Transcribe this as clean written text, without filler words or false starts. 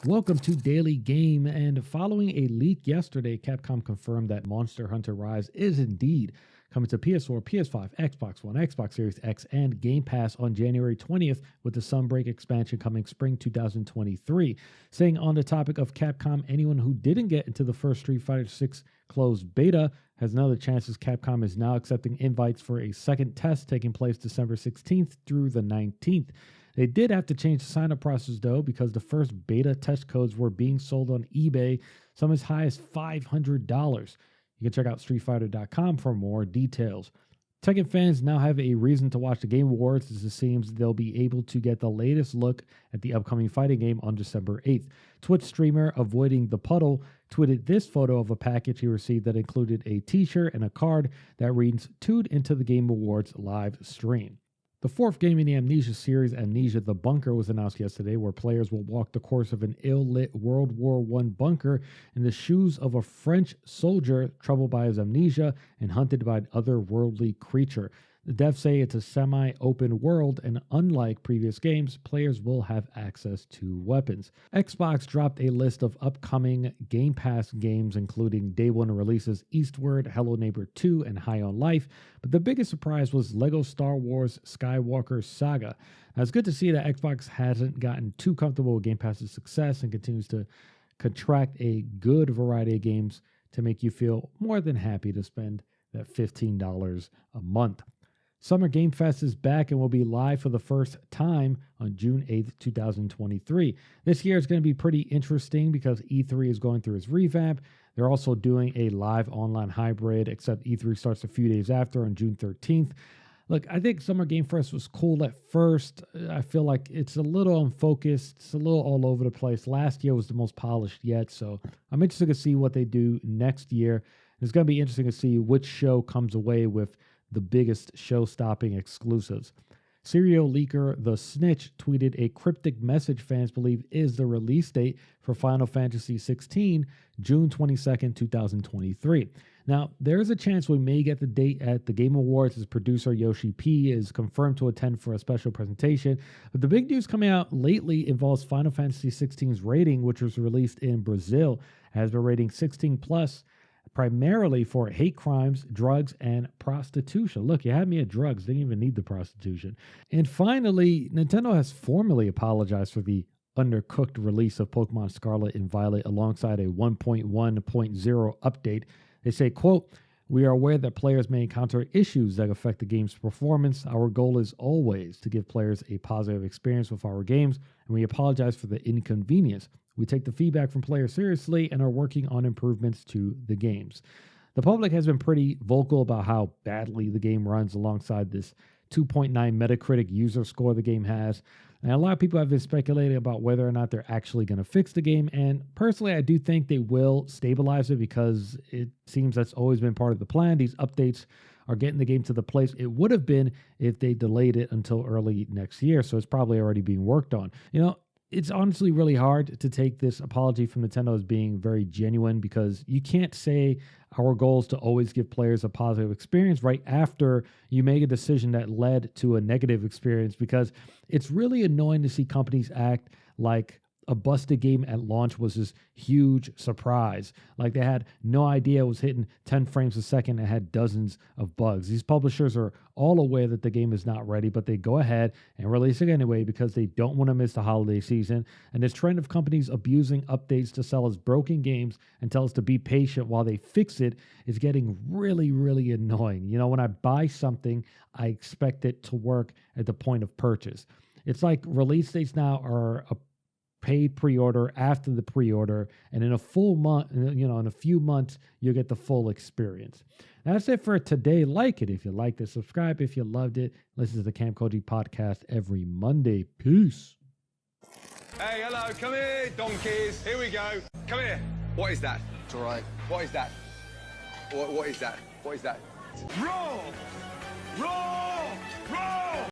Welcome to Daily Game, and following a leak yesterday, Capcom confirmed that Monster Hunter Rise is indeed coming to PS4, PS5, Xbox One, Xbox Series X, and Game Pass on January 20th, with the Sunbreak expansion coming spring 2023. Saying on the topic of Capcom, anyone who didn't get into the first Street Fighter VI closed beta has another chance, as Capcom is now accepting invites for a second test taking place December 16th through the 19th. They did have to change the sign-up process, though, because the first beta test codes were being sold on eBay, some as high as $500. You can check out StreetFighter.com for more details. Tekken fans now have a reason to watch the Game Awards, as it seems they'll be able to get the latest look at the upcoming fighting game on December 8th. Twitch streamer Avoiding the Puddle tweeted this photo of a package he received that included a t-shirt and a card that reads, "Tuned into the Game Awards live stream." The fourth game in the Amnesia series, Amnesia: The Bunker, was announced yesterday, where players will walk the course of an ill-lit World War I bunker in the shoes of a French soldier troubled by his amnesia and hunted by an otherworldly creature. The devs say it's a semi-open world, and unlike previous games, players will have access to weapons. Xbox dropped a list of upcoming Game Pass games, including day one releases Eastward, Hello Neighbor 2, and High on Life, but the biggest surprise was LEGO Star Wars Skywalker Saga. Now, it's good to see that Xbox hasn't gotten too comfortable with Game Pass's success and continues to contract a good variety of games to make you feel more than happy to spend that $15 a month. Summer Game Fest is back and will be live for the first time on June 8th, 2023. This year is going to be pretty interesting because E3 is going through its revamp. They're also doing a live online hybrid, except E3 starts a few days after on June 13th. Look, I think Summer Game Fest was cool at first. I feel like it's a little unfocused. It's a little all over the place. Last year was the most polished yet, so I'm interested to see what they do next year. It's going to be interesting to see which show comes away with the biggest show-stopping exclusives. Serial leaker The Snitch tweeted a cryptic message fans believe is the release date for Final Fantasy XVI, June 22nd, 2023. Now, there's a chance we may get the date at the Game Awards, as producer Yoshi P is confirmed to attend for a special presentation. But the big news coming out lately involves Final Fantasy XVI's rating, which was released in Brazil, has been rating 16+, primarily for hate crimes, drugs, and prostitution. Look, you had me at drugs. Didn't even need the prostitution. And finally, Nintendo has formally apologized for the undercooked release of Pokemon Scarlet and Violet alongside a 1.1.0 update. They say, quote, "We are aware that players may encounter issues that affect the game's performance. Our goal is always to give players a positive experience with our games, and we apologize for the inconvenience. We take the feedback from players seriously and are working on improvements to the games." The public has been pretty vocal about how badly the game runs, alongside this 2.9 Metacritic user score the game has. And a lot of people have been speculating about whether or not they're actually going to fix the game. And personally, I do think they will stabilize it, because it seems that's always been part of the plan. These updates are getting the game to the place it would have been if they delayed it until early next year. So it's probably already being worked on. You know, it's honestly really hard to take this apology from Nintendo as being very genuine, because you can't say our goal is to always give players a positive experience right after you make a decision that led to a negative experience, because it's really annoying to see companies act like a busted game at launch was this huge surprise. Like they had no idea it was hitting 10 frames a second and had dozens of bugs. These publishers are all aware that the game is not ready, but they go ahead and release it anyway because they don't want to miss the holiday season. And this trend of companies abusing updates to sell us broken games and tell us to be patient while they fix it is getting really, really annoying. You know, when I buy something, I expect it to work at the point of purchase. It's like release dates now are a paid pre-order after the pre-order, and in a full month, in a few months, you'll get the full experience. That's it for today. Like it if you liked it. Subscribe if you loved it. Listen to the Camp Koji podcast every Monday. Peace. Hey, hello, come here, donkeys. Here we go. Come here. What is that? It's all right. What is that? What is that? What is that? Roll! Roll! Roll!